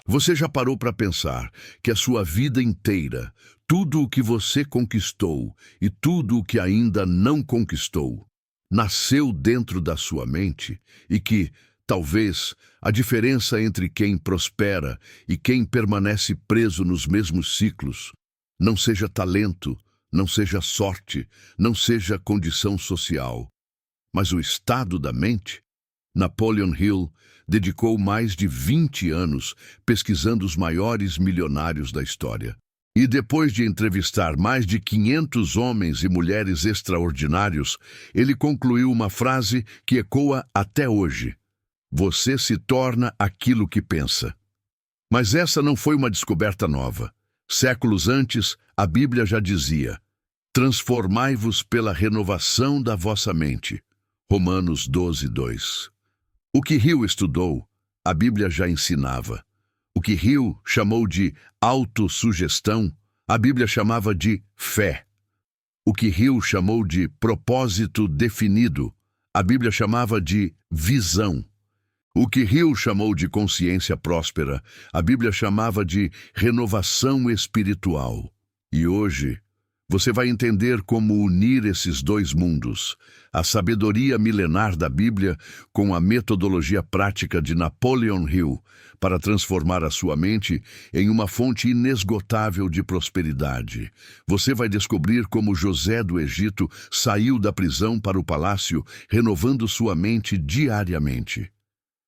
Você já parou para pensar que a sua vida inteira, tudo o que você conquistou e tudo o que ainda não conquistou, nasceu dentro da sua mente e que, talvez, a diferença entre quem prospera e quem permanece preso nos mesmos ciclos não seja talento, não seja sorte, não seja condição social, mas o estado da mente? Napoleon Hill dedicou mais de 20 anos pesquisando os maiores milionários da história. E depois de entrevistar mais de 500 homens e mulheres extraordinários, ele concluiu uma frase que ecoa até hoje: você se torna aquilo que pensa. Mas essa não foi uma descoberta nova. Séculos antes, a Bíblia já dizia: transformai-vos pela renovação da vossa mente. Romanos 12:2. O que Hill estudou, a Bíblia já ensinava. O que Hill chamou de autossugestão, a Bíblia chamava de fé. O que Hill chamou de propósito definido, a Bíblia chamava de visão. O que Hill chamou de consciência próspera, a Bíblia chamava de renovação espiritual. E hoje, você vai entender como unir esses dois mundos, a sabedoria milenar da Bíblia com a metodologia prática de Napoleon Hill, para transformar a sua mente em uma fonte inesgotável de prosperidade. Você vai descobrir como José do Egito saiu da prisão para o palácio, renovando sua mente diariamente.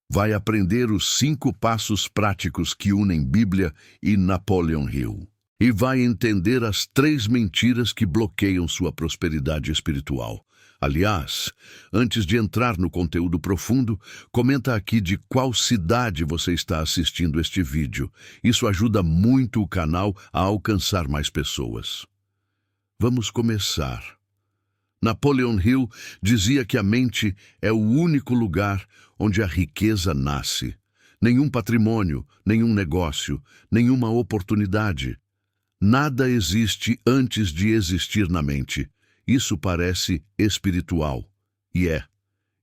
Vai aprender os 5 passos práticos que unem Bíblia e Napoleon Hill. E vai entender as 3 mentiras que bloqueiam sua prosperidade espiritual. Aliás, antes de entrar no conteúdo profundo, comenta aqui de qual cidade você está assistindo este vídeo. Isso ajuda muito o canal a alcançar mais pessoas. Vamos começar. Napoleon Hill dizia que a mente é o único lugar onde a riqueza nasce. Nenhum patrimônio, nenhum negócio, nenhuma oportunidade. Nada existe antes de existir na mente. Isso parece espiritual. E é.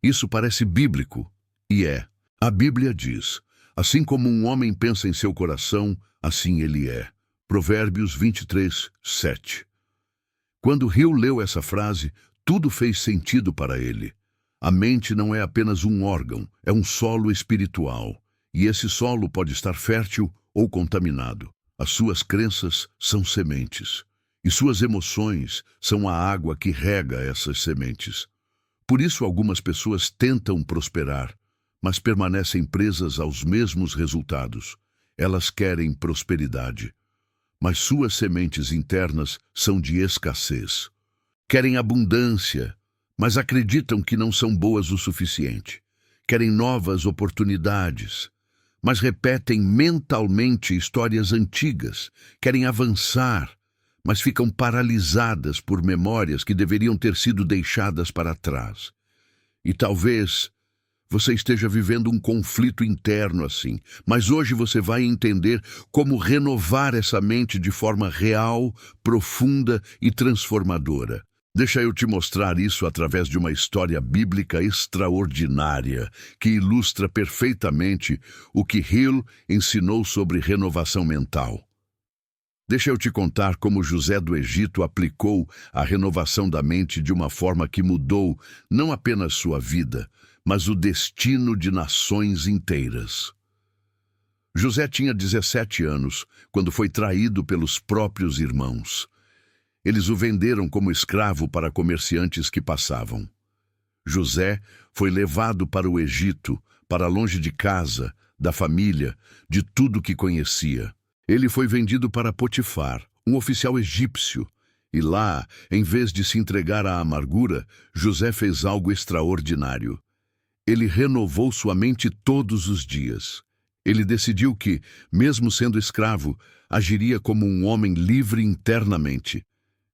Isso parece bíblico. E é. A Bíblia diz: assim como um homem pensa em seu coração, assim ele é. Provérbios 23:7. Quando Hill leu essa frase, tudo fez sentido para ele. A mente não é apenas um órgão, é um solo espiritual. E esse solo pode estar fértil ou contaminado. As suas crenças são sementes, e suas emoções são a água que rega essas sementes. Por isso algumas pessoas tentam prosperar, mas permanecem presas aos mesmos resultados. Elas querem prosperidade, mas suas sementes internas são de escassez. Querem abundância, mas acreditam que não são boas o suficiente. Querem novas oportunidades, mas repetem mentalmente histórias antigas. Querem avançar, mas ficam paralisadas por memórias que deveriam ter sido deixadas para trás. E talvez você esteja vivendo um conflito interno assim, mas hoje você vai entender como renovar essa mente de forma real, profunda e transformadora. Deixa eu te mostrar isso através de uma história bíblica extraordinária que ilustra perfeitamente o que Hill ensinou sobre renovação mental. Deixa eu te contar como José do Egito aplicou a renovação da mente de uma forma que mudou não apenas sua vida, mas o destino de nações inteiras. José tinha 17 anos quando foi traído pelos próprios irmãos. Eles o venderam como escravo para comerciantes que passavam. José foi levado para o Egito, para longe de casa, da família, de tudo que conhecia. Ele foi vendido para Potifar, um oficial egípcio, e lá, em vez de se entregar à amargura, José fez algo extraordinário. Ele renovou sua mente todos os dias. Ele decidiu que, mesmo sendo escravo, agiria como um homem livre internamente.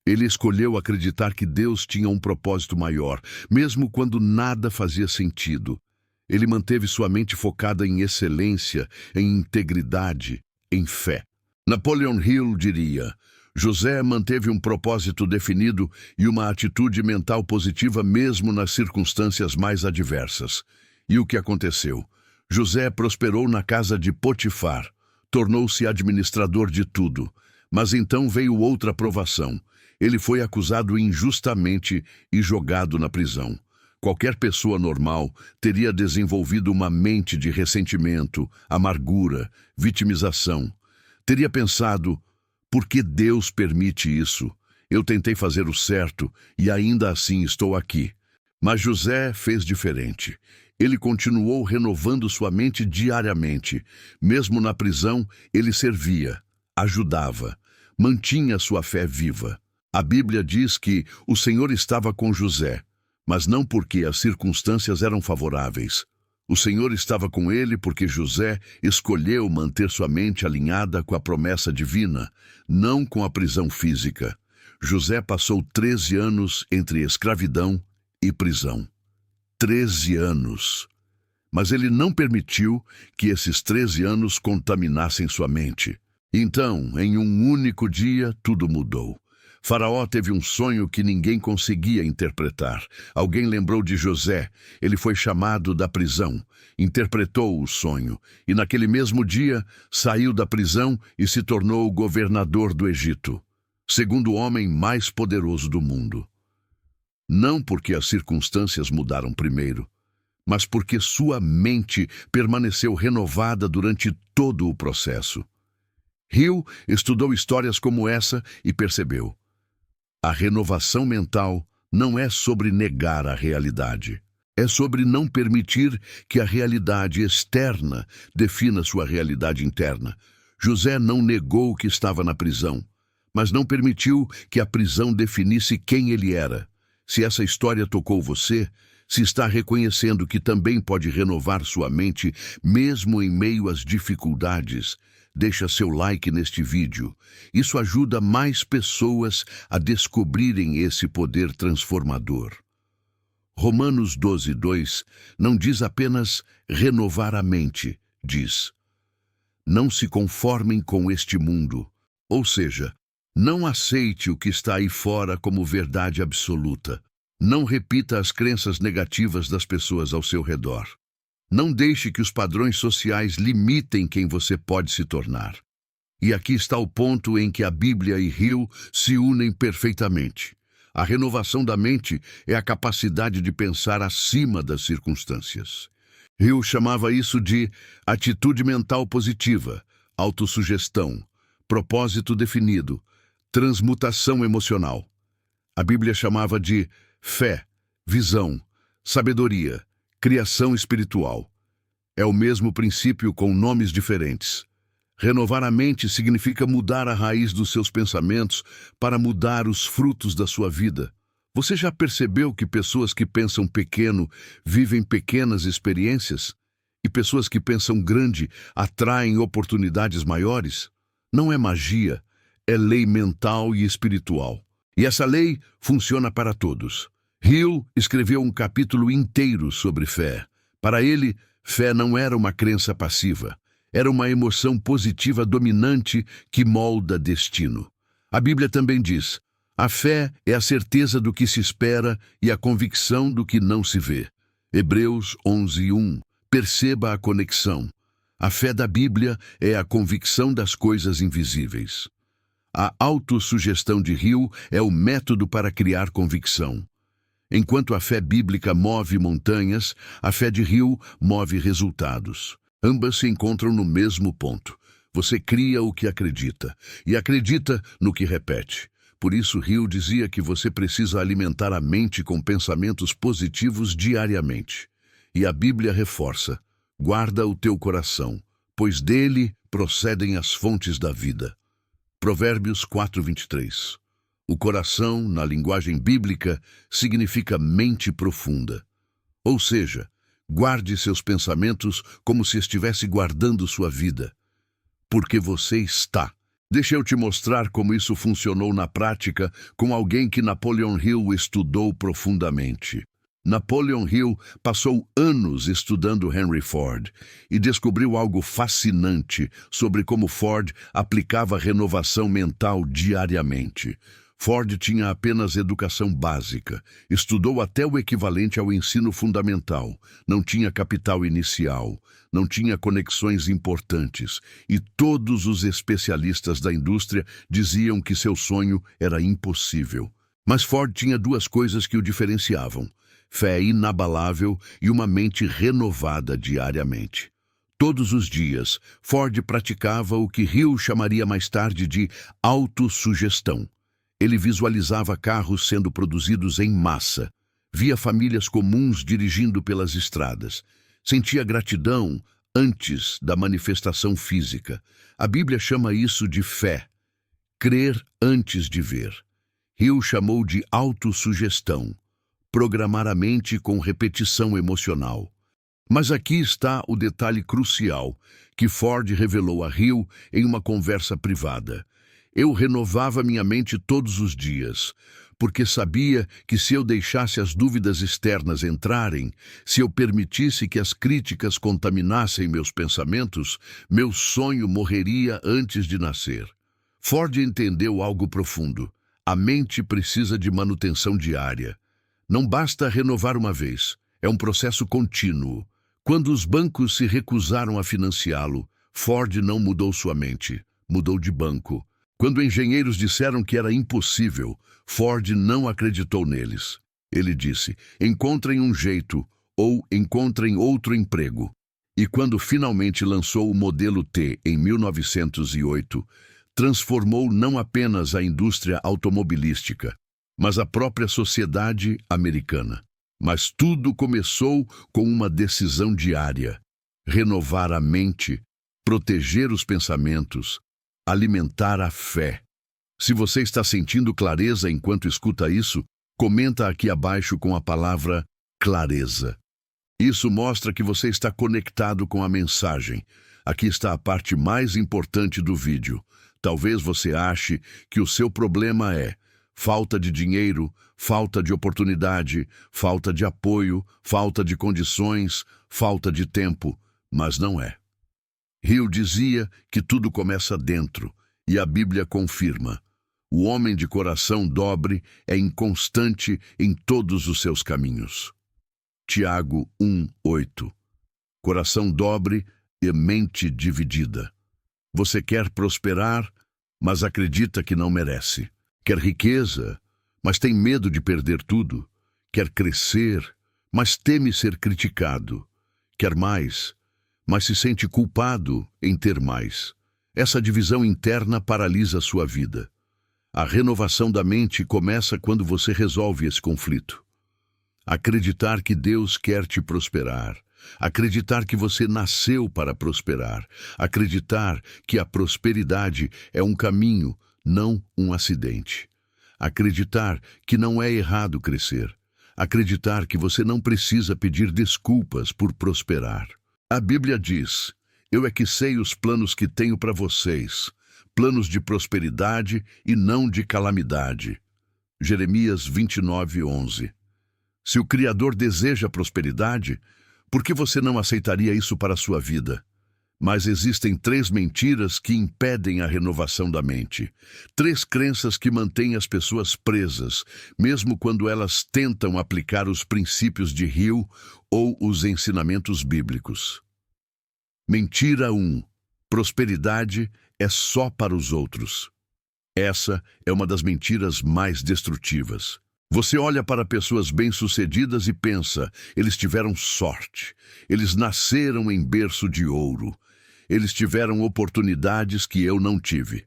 Ele escolheu acreditar que Deus tinha um propósito maior, mesmo quando nada fazia sentido. Ele manteve sua mente focada em excelência, em integridade, em fé. Napoleon Hill diria: José manteve um propósito definido e uma atitude mental positiva mesmo nas circunstâncias mais adversas. E o que aconteceu? José prosperou na casa de Potifar. tornou-se administrador de tudo. Mas então veio outra provação. Ele foi acusado injustamente e jogado na prisão. Qualquer pessoa normal teria desenvolvido uma mente de ressentimento, amargura, vitimização. Teria pensado: por que Deus permite isso? Eu tentei fazer o certo e ainda assim estou aqui. Mas José fez diferente. Ele continuou renovando sua mente diariamente. Mesmo na prisão, ele servia, ajudava, mantinha sua fé viva. A Bíblia diz que o Senhor estava com José, mas não porque as circunstâncias eram favoráveis. O Senhor estava com ele porque José escolheu manter sua mente alinhada com a promessa divina, não com a prisão física. José passou 13 anos entre escravidão e prisão. 13 anos. Mas ele não permitiu que esses 13 anos contaminassem sua mente. Então, em um único dia, tudo mudou. Faraó teve um sonho que ninguém conseguia interpretar. Alguém lembrou de José. Ele foi chamado da prisão, interpretou o sonho e naquele mesmo dia saiu da prisão e se tornou o governador do Egito, segundo o homem mais poderoso do mundo. Não porque as circunstâncias mudaram primeiro, mas porque sua mente permaneceu renovada durante todo o processo. Hill estudou histórias como essa e percebeu: a renovação mental não é sobre negar a realidade. É sobre não permitir que a realidade externa defina sua realidade interna. José não negou que estava na prisão, mas não permitiu que a prisão definisse quem ele era. Se essa história tocou você, se está reconhecendo que também pode renovar sua mente mesmo em meio às dificuldades, deixa seu like neste vídeo. Isso ajuda mais pessoas a descobrirem esse poder transformador. Romanos 12:2 não diz apenas renovar a mente, diz: não se conformem com este mundo, ou seja, não aceite o que está aí fora como verdade absoluta. Não repita as crenças negativas das pessoas ao seu redor. Não deixe que os padrões sociais limitem quem você pode se tornar. E aqui está o ponto em que a Bíblia e Hill se unem perfeitamente. A renovação da mente é a capacidade de pensar acima das circunstâncias. Hill chamava isso de atitude mental positiva, autossugestão, propósito definido, transmutação emocional. A Bíblia chamava de fé, visão, sabedoria, criação espiritual. É o mesmo princípio com nomes diferentes. Renovar a mente significa mudar a raiz dos seus pensamentos para mudar os frutos da sua vida. Você já percebeu que pessoas que pensam pequeno vivem pequenas experiências? E pessoas que pensam grande atraem oportunidades maiores? Não é magia, é lei mental e espiritual. E essa lei funciona para todos. Hill escreveu um capítulo inteiro sobre fé. Para ele, fé não era uma crença passiva. Era uma emoção positiva dominante que molda destino. A Bíblia também diz: a fé é a certeza do que se espera e a convicção do que não se vê. Hebreus 11:1. Perceba a conexão. A fé da Bíblia é a convicção das coisas invisíveis. A autossugestão de Hill é o método para criar convicção. Enquanto a fé bíblica move montanhas, a fé de Hill move resultados. Ambas se encontram no mesmo ponto. Você cria o que acredita e acredita no que repete. Por isso, Hill dizia que você precisa alimentar a mente com pensamentos positivos diariamente. E a Bíblia reforça: guarda o teu coração, pois dele procedem as fontes da vida. Provérbios 4:23. O coração, na linguagem bíblica, significa mente profunda. Ou seja, guarde seus pensamentos como se estivesse guardando sua vida. Porque você está. Deixa eu te mostrar como isso funcionou na prática com alguém que Napoleon Hill estudou profundamente. Napoleon Hill passou anos estudando Henry Ford e descobriu algo fascinante sobre como Ford aplicava renovação mental diariamente. Ford tinha apenas educação básica, estudou até o equivalente ao ensino fundamental, não tinha capital inicial, não tinha conexões importantes, e todos os especialistas da indústria diziam que seu sonho era impossível. Mas Ford tinha duas coisas que o diferenciavam: fé inabalável e uma mente renovada diariamente. Todos os dias, Ford praticava o que Hill chamaria mais tarde de autossugestão. Ele visualizava carros sendo produzidos em massa, via famílias comuns dirigindo pelas estradas, sentia gratidão antes da manifestação física. A Bíblia chama isso de fé, crer antes de ver. Hill chamou de autossugestão, programar a mente com repetição emocional. Mas aqui está o detalhe crucial que Ford revelou a Hill em uma conversa privada. Eu renovava minha mente todos os dias, porque sabia que se eu deixasse as dúvidas externas entrarem, se eu permitisse que as críticas contaminassem meus pensamentos, meu sonho morreria antes de nascer. Ford entendeu algo profundo. A mente precisa de manutenção diária. Não basta renovar uma vez, é um processo contínuo. Quando os bancos se recusaram a financiá-lo, Ford não mudou sua mente, mudou de banco. Quando engenheiros disseram que era impossível, Ford não acreditou neles. Ele disse: encontrem um jeito ou encontrem outro emprego. E quando finalmente lançou o modelo T em 1908, transformou não apenas a indústria automobilística, mas a própria sociedade americana. Mas tudo começou com uma decisão diária: renovar a mente, proteger os pensamentos, alimentar a fé. Se você está sentindo clareza enquanto escuta isso, comenta aqui abaixo com a palavra clareza. Isso mostra que você está conectado com a mensagem. Aqui está a parte mais importante do vídeo. Talvez você ache que o seu problema é falta de dinheiro, falta de oportunidade, falta de apoio, falta de condições, falta de tempo, mas não é. Hill dizia que tudo começa dentro, e a Bíblia confirma. O homem de coração dobre é inconstante em todos os seus caminhos. Tiago 1:8. Coração dobre e mente dividida. Você quer prosperar, mas acredita que não merece. Quer riqueza, mas tem medo de perder tudo. Quer crescer, mas teme ser criticado. Quer mais, mas se sente culpado em ter mais. Essa divisão interna paralisa sua vida. A renovação da mente começa quando você resolve esse conflito. Acreditar que Deus quer te prosperar. Acreditar que você nasceu para prosperar. Acreditar que a prosperidade é um caminho, não um acidente. Acreditar que não é errado crescer. Acreditar que você não precisa pedir desculpas por prosperar. A Bíblia diz: eu é que sei os planos que tenho para vocês, planos de prosperidade e não de calamidade. Jeremias 29:11. Se o Criador deseja prosperidade, por que você não aceitaria isso para a sua vida? Mas existem 3 mentiras que impedem a renovação da mente. 3 crenças que mantêm as pessoas presas, mesmo quando elas tentam aplicar os princípios de Hill ou os ensinamentos bíblicos. Mentira 1. Prosperidade é só para os outros. Essa é uma das mentiras mais destrutivas. Você olha para pessoas bem-sucedidas e pensa: eles tiveram sorte, eles nasceram em berço de ouro, eles tiveram oportunidades que eu não tive.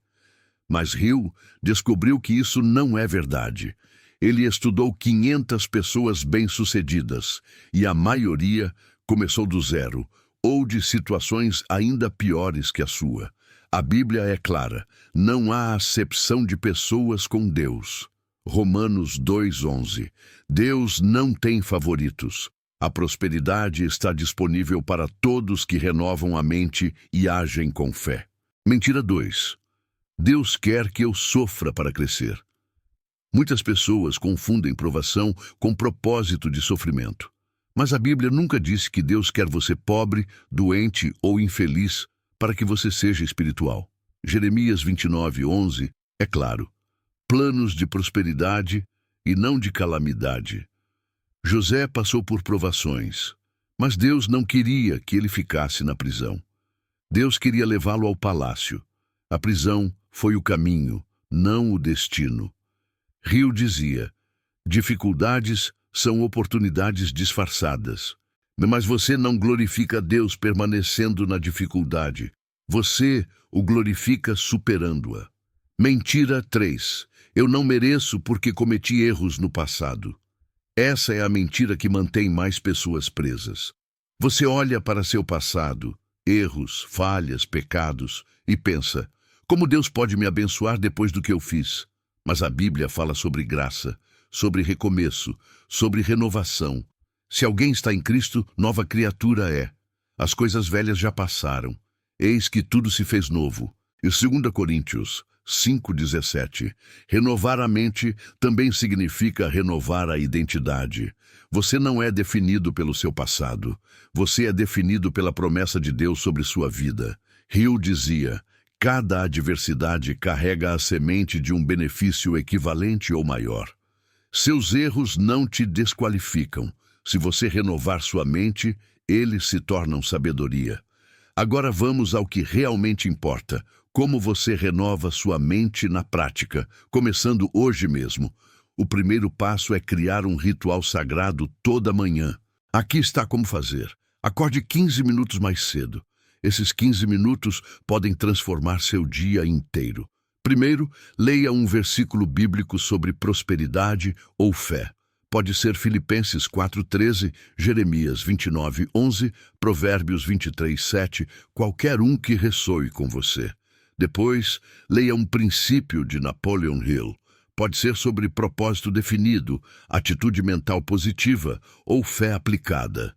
Mas Hill descobriu que isso não é verdade. Ele estudou 500 pessoas bem-sucedidas e a maioria começou do zero ou de situações ainda piores que a sua. A Bíblia é clara: não há acepção de pessoas com Deus. Romanos 2:11. Deus não tem favoritos. A prosperidade está disponível para todos que renovam a mente e agem com fé. Mentira 2. Deus quer que eu sofra para crescer. Muitas pessoas confundem provação com propósito de sofrimento. Mas a Bíblia nunca disse que Deus quer você pobre, doente ou infeliz para que você seja espiritual. Jeremias 29:11 é claro. planos de prosperidade e não de calamidade. José passou por provações, mas Deus não queria que ele ficasse na prisão. Deus queria levá-lo ao palácio. A prisão foi o caminho, não o destino. Rio dizia: dificuldades são oportunidades disfarçadas. Mas você não glorifica a Deus permanecendo na dificuldade. Você o glorifica superando-a. Mentira 3. Eu não mereço porque cometi erros no passado. Essa é a mentira que mantém mais pessoas presas. Você olha para seu passado, erros, falhas, pecados, e pensa: como Deus pode me abençoar depois do que eu fiz? Mas a Bíblia fala sobre graça, sobre recomeço, sobre renovação. Se alguém está em Cristo, nova criatura é. As coisas velhas já passaram. Eis que tudo se fez novo. E 2 Coríntios 5,17. Renovar a mente também significa renovar a identidade. Você não é definido pelo seu passado. Você é definido pela promessa de Deus sobre sua vida. Hill dizia: cada adversidade carrega a semente de um benefício equivalente ou maior. Seus erros não te desqualificam. Se você renovar sua mente, eles se tornam sabedoria. Agora vamos ao que realmente importa: como você renova sua mente na prática, começando hoje mesmo. O primeiro passo é criar um ritual sagrado toda manhã. Aqui está como fazer. Acorde 15 minutos mais cedo. Esses 15 minutos podem transformar seu dia inteiro. Primeiro, leia um versículo bíblico sobre prosperidade ou fé. Pode ser Filipenses 4,13, Jeremias 29,11, Provérbios 23,7, qualquer um que ressoe com você. Depois, leia um princípio de Napoleon Hill. Pode ser sobre propósito definido, atitude mental positiva ou fé aplicada.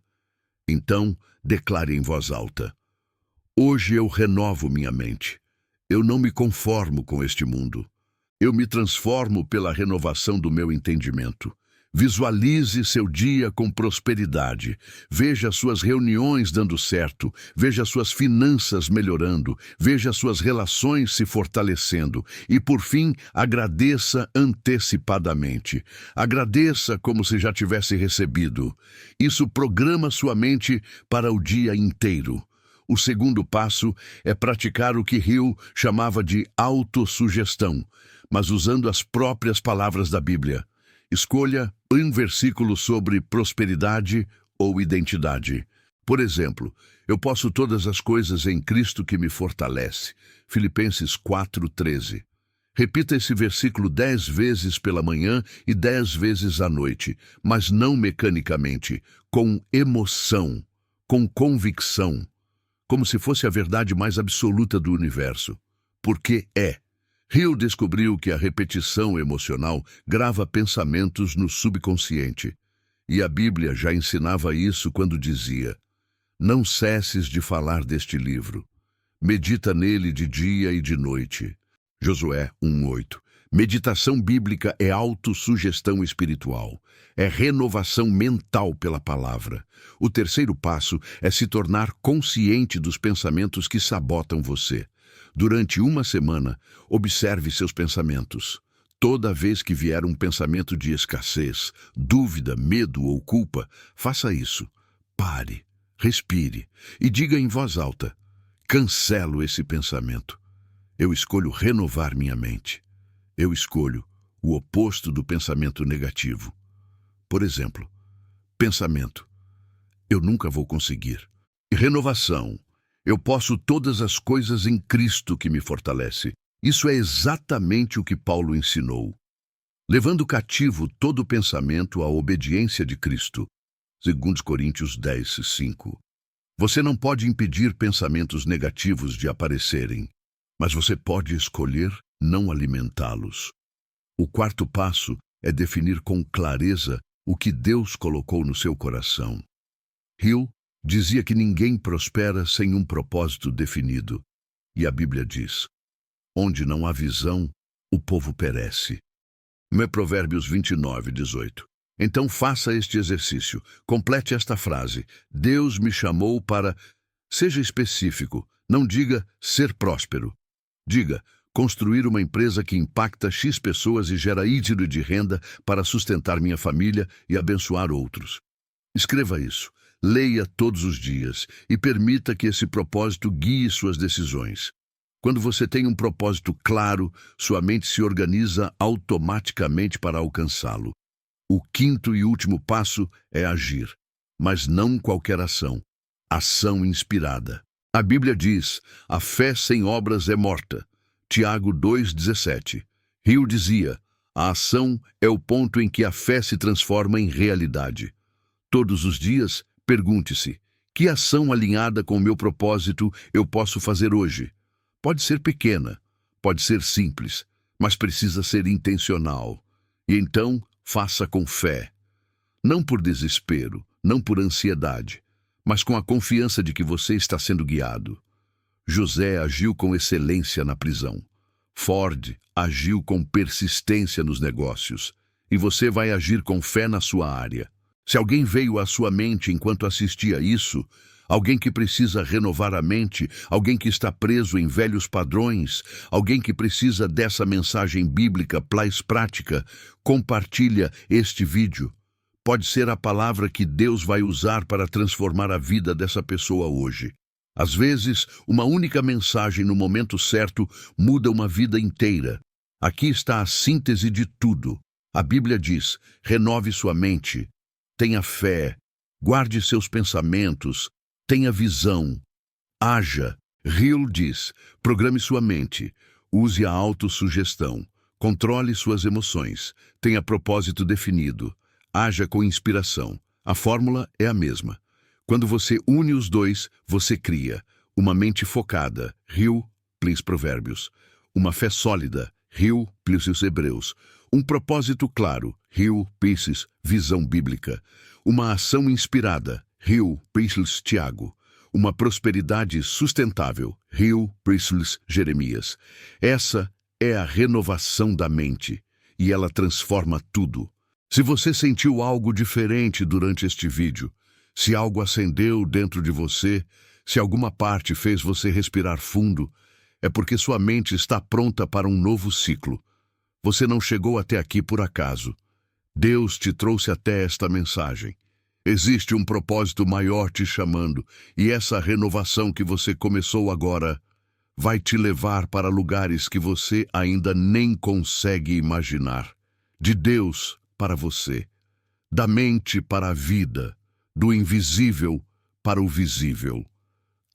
Então, declare em voz alta: hoje eu renovo minha mente. Eu não me conformo com este mundo. Eu me transformo pela renovação do meu entendimento. Visualize seu dia com prosperidade. Veja suas reuniões dando certo. Veja suas finanças melhorando. Veja suas relações se fortalecendo. E, por fim, agradeça antecipadamente. Agradeça como se já tivesse recebido. Isso programa sua mente para o dia inteiro. O segundo passo é praticar o que Hill chamava de autossugestão, mas usando as próprias palavras da Bíblia. Escolha um versículo sobre prosperidade ou identidade. Por exemplo, eu posso todas as coisas em Cristo que me fortalece. Filipenses 4,13. Repita esse versículo 10 vezes pela manhã e 10 vezes à noite, mas não mecanicamente, com emoção, com convicção, como se fosse a verdade mais absoluta do universo. Porque é. Hill descobriu que a repetição emocional grava pensamentos no subconsciente. E a Bíblia já ensinava isso quando dizia: não cesses de falar deste livro. Medita nele de dia e de noite. Josué 1,8. Meditação bíblica é autossugestão espiritual. É renovação mental pela palavra. O terceiro passo é se tornar consciente dos pensamentos que sabotam você. Durante uma semana, observe seus pensamentos. Toda vez que vier um pensamento de escassez, dúvida, medo ou culpa, faça isso. Pare, respire e diga em voz alta: cancelo esse pensamento. Eu escolho renovar minha mente. Eu escolho o oposto do pensamento negativo. Por exemplo, pensamento: eu nunca vou conseguir. E renovação: eu posso todas as coisas em Cristo que me fortalece. Isso é exatamente o que Paulo ensinou. Levando cativo todo pensamento à obediência de Cristo. 2 Coríntios 10:5. Você não pode impedir pensamentos negativos de aparecerem, mas você pode escolher não alimentá-los. O quarto passo é definir com clareza o que Deus colocou no seu coração. Hill dizia que ninguém prospera sem um propósito definido. E a Bíblia diz: onde não há visão, o povo perece. Provérbios 29:18. Então faça este exercício. Complete esta frase: Deus me chamou para... Seja específico. Não diga ser próspero. Diga: Construir uma empresa que impacta X pessoas e gera Y de renda para sustentar minha família e abençoar outros. Escreva isso, leia todos os dias e permita que esse propósito guie suas decisões. Quando você tem um propósito claro, sua mente se organiza automaticamente para alcançá-lo. O quinto e último passo é agir, mas não qualquer ação. Ação inspirada. A Bíblia diz, a fé sem obras é morta. Tiago 2,17. Hill dizia, a ação é o ponto em que a fé se transforma em realidade. Todos os dias, pergunte-se, que ação alinhada com o meu propósito eu posso fazer hoje? Pode ser pequena, pode ser simples, mas precisa ser intencional. E então, faça com fé. Não por desespero, não por ansiedade, mas com a confiança de que você está sendo guiado. José agiu com excelência na prisão. Ford agiu com persistência nos negócios. E você vai agir com fé na sua área. Se alguém veio à sua mente enquanto assistia isso, alguém que precisa renovar a mente, alguém que está preso em velhos padrões, alguém que precisa dessa mensagem bíblica mais prática, compartilha este vídeo. Pode ser a palavra que Deus vai usar para transformar a vida dessa pessoa hoje. Às vezes, uma única mensagem no momento certo muda uma vida inteira. Aqui está a síntese de tudo. A Bíblia diz, renove sua mente, tenha fé, guarde seus pensamentos, tenha visão, haja. Hill diz, programe sua mente, use a autossugestão, controle suas emoções, tenha propósito definido, haja com inspiração. A fórmula é a mesma. Quando você une os dois, você cria uma mente focada, Hill plus Provérbios, uma fé sólida, Hill plus os Hebreus, um propósito claro, Hill plus visão bíblica, uma ação inspirada, Hill plus Tiago, uma prosperidade sustentável, Hill plus Jeremias. Essa é a renovação da mente e ela transforma tudo. Se você sentiu algo diferente durante este vídeo, se algo acendeu dentro de você, se alguma parte fez você respirar fundo, é porque sua mente está pronta para um novo ciclo. Você não chegou até aqui por acaso. Deus te trouxe até esta mensagem. Existe um propósito maior te chamando, e essa renovação que você começou agora vai te levar para lugares que você ainda nem consegue imaginar. De Deus para você, da mente para a vida, do invisível para o visível.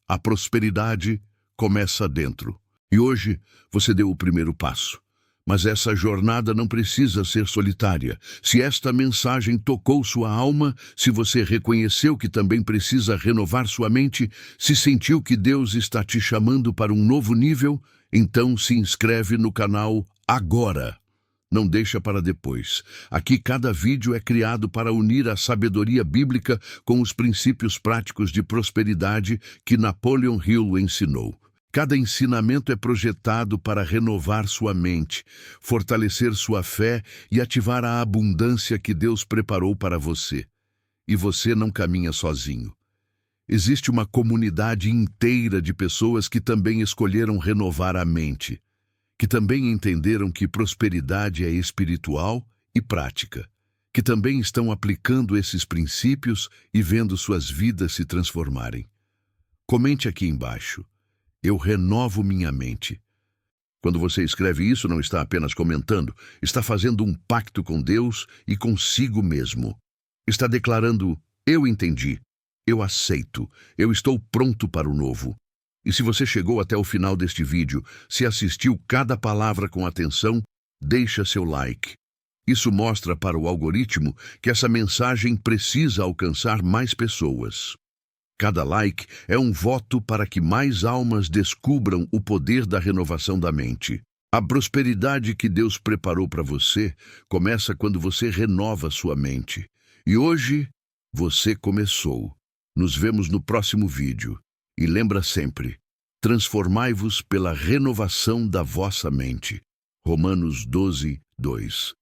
A prosperidade começa dentro. E hoje você deu o primeiro passo. Mas essa jornada não precisa ser solitária. Se esta mensagem tocou sua alma, se você reconheceu que também precisa renovar sua mente, se sentiu que Deus está te chamando para um novo nível, então se inscreve no canal agora. Não deixa para depois. Aqui cada vídeo é criado para unir a sabedoria bíblica com os princípios práticos de prosperidade que Napoleon Hill ensinou. Cada ensinamento é projetado para renovar sua mente, fortalecer sua fé e ativar a abundância que Deus preparou para você. E você não caminha sozinho. Existe uma comunidade inteira de pessoas que também escolheram renovar a mente, que também entenderam que prosperidade é espiritual e prática, que também estão aplicando esses princípios e vendo suas vidas se transformarem. Comente aqui embaixo. Eu renovo minha mente. Quando você escreve isso, não está apenas comentando, está fazendo um pacto com Deus e consigo mesmo. Está declarando, eu entendi, eu aceito, eu estou pronto para o novo. E se você chegou até o final deste vídeo, se assistiu cada palavra com atenção, deixa seu like. Isso mostra para o algoritmo que essa mensagem precisa alcançar mais pessoas. Cada like é um voto para que mais almas descubram o poder da renovação da mente. A prosperidade que Deus preparou para você começa quando você renova sua mente. E hoje, você começou. Nos vemos no próximo vídeo. E lembra sempre, transformai-vos pela renovação da vossa mente. Romanos 12, 2.